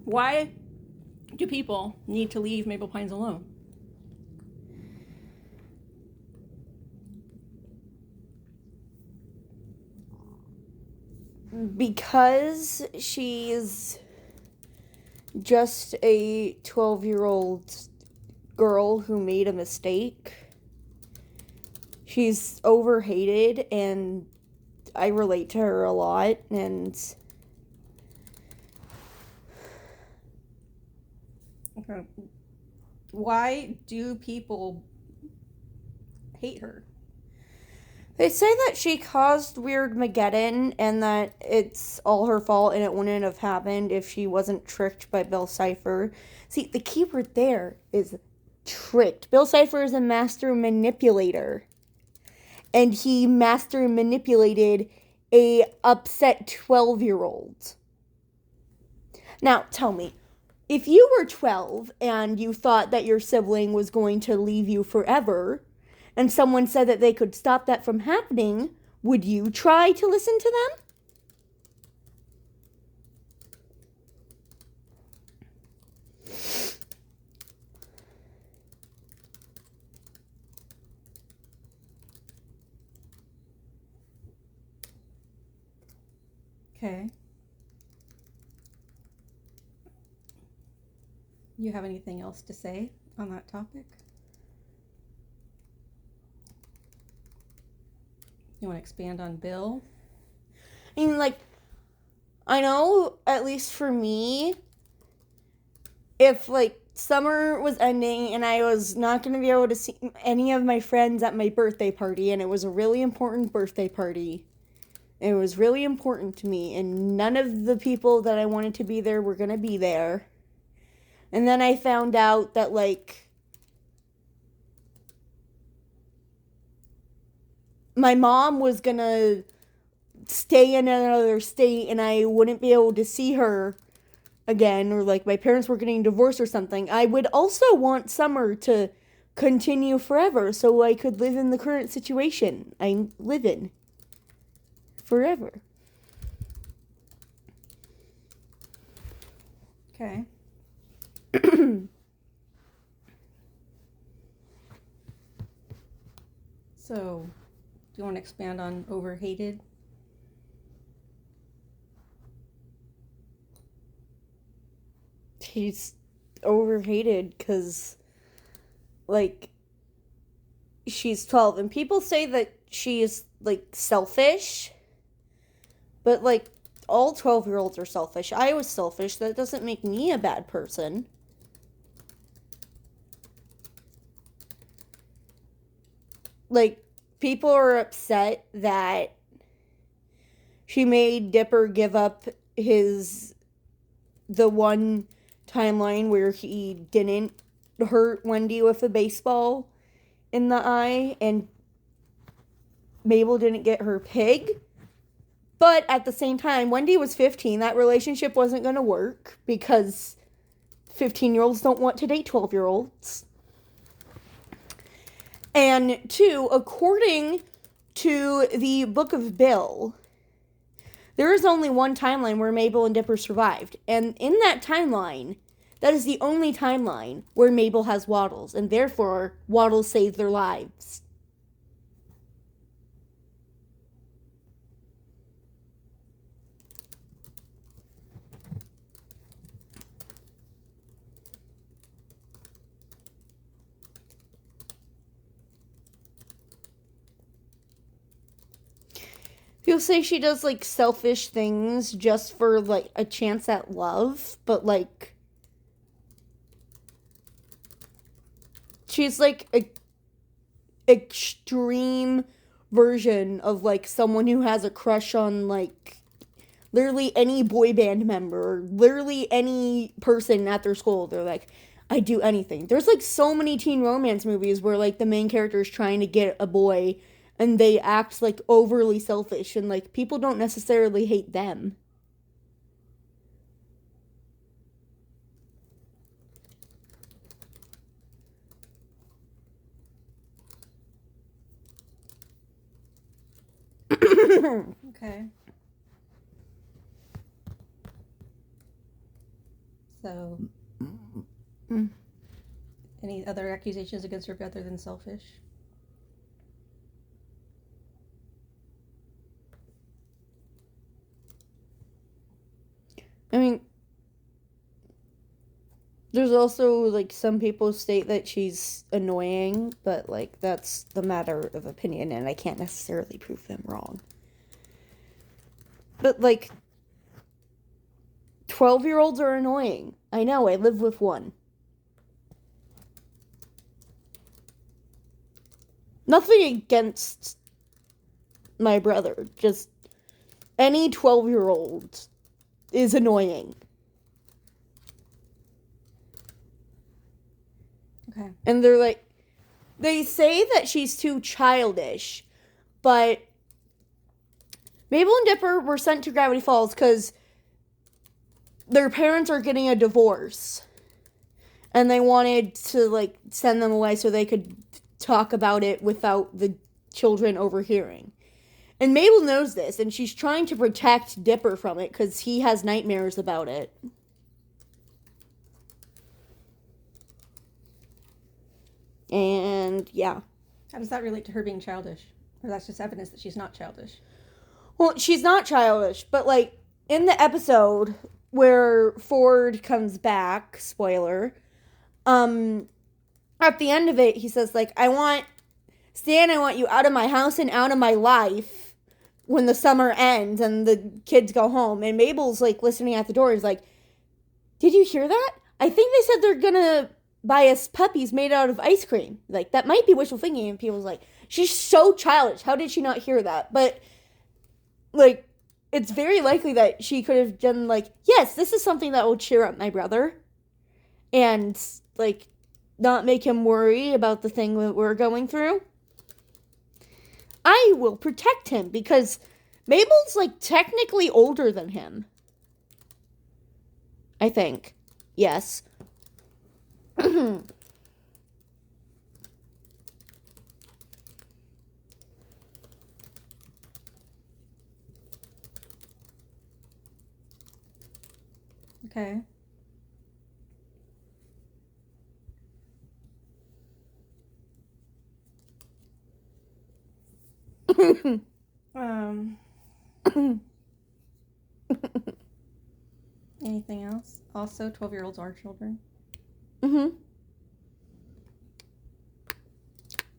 Why do people need to leave Mabel Pines alone? Because she's just a 12-year-old girl who made a mistake. She's overhated, and I relate to her a lot, and Okay. Why do people hate her? they say that she caused Weird Mageddon and that it's all her fault and it wouldn't have happened if she wasn't tricked by Bill Cipher. See, the key word there is tricked. Bill Cipher is a master manipulator. And he master manipulated a upset 12-year-old. Now, tell me, if you were 12 and you thought that your sibling was going to leave you forever, and someone said that they could stop that from happening, would you try to listen to them? Okay. You have anything else to say on that topic? You want to expand on Bill? I mean, like, I know, at least for me, if, like, summer was ending and I was not going to be able to see any of my friends at my birthday party, and it was a really important birthday party, it was really important to me, and none of the people that I wanted to be there were going to be there. And then I found out that, like, my mom was going to stay in another state and I wouldn't be able to see her again, or, like, my parents were getting divorced or something. I would also want summer to continue forever so I could live in the current situation I live in forever. Okay. So, do you want to expand on overhated? She's overhated because, like, she's 12. And people say that she is, like, selfish. But, like, all 12-year-olds are selfish. I was selfish. That doesn't make me a bad person. Like, people are upset that she made Dipper give up the one timeline where he didn't hurt Wendy with a baseball in the eye and Mabel didn't get her pig. But at the same time, Wendy was 15. That relationship wasn't going to work because 15-year-olds don't want to date 12-year-olds. And two, according to the Book of Bill, there is only one timeline where Mabel and Dipper survived. And in that timeline, that is the only timeline where Mabel has Waddles. And therefore, Waddles saved their lives. People say she does, like, selfish things just for, like, a chance at love, but, like, she's, like, a extreme version of, like, someone who has a crush on, like, literally any boy band member, or literally any person at their school. They're like, I'd do anything. There's, like, so many teen romance movies where, like, the main character is trying to get a boy and they act, like, overly selfish, and, like, people don't necessarily hate them. Okay. So, Mm. any other accusations against her other than selfish? I mean, there's also, like, some people state that she's annoying, but, like, that's the matter of opinion, and I can't necessarily prove them wrong. But, like, 12-year-olds are annoying. I know, I live with one. Nothing against my brother, just any 12-year-old is annoying. Okay. And they're like, they say that she's too childish, but Mabel and Dipper were sent to Gravity Falls because their parents are getting a divorce. And they wanted to, like, send them away so they could talk about it without the children overhearing. And Mabel knows this, and she's trying to protect Dipper from it because he has nightmares about it. And, yeah. How does that relate to her being childish? Or that's just evidence that she's not childish? Well, she's not childish, but, like, in the episode where Ford comes back, spoiler, at the end of it, he says, like, I want you out of my house and out of my life when the summer ends and the kids go home. And Mabel's, like, listening at the door. He's like, did you hear that? I think they said they're gonna buy us puppies made out of ice cream. Like, that might be wishful thinking. And people's like, she's so childish. How did she not hear that? But, like, it's very likely that she could have done, like, yes, this is something that will cheer up my brother. And, like, not make him worry about the thing that we're going through. I will protect him because Mabel's, like, technically older than him. I think. Yes. Okay. Anything else? Also, 12-year-olds are children.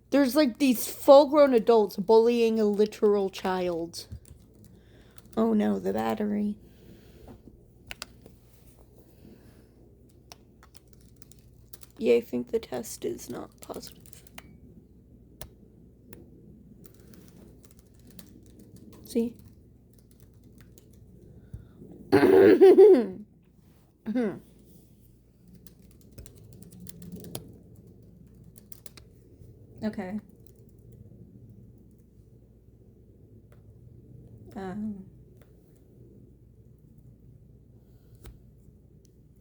There's, like, these full-grown adults bullying a literal child. Oh no, the battery. Yeah, I think the test is not positive. See? Okay.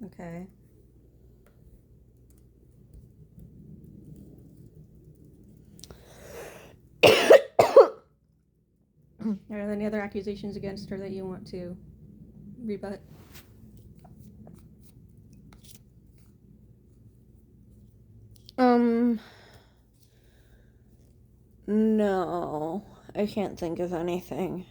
Okay. Are there any other accusations against her that you want to rebut? No, I can't think of anything.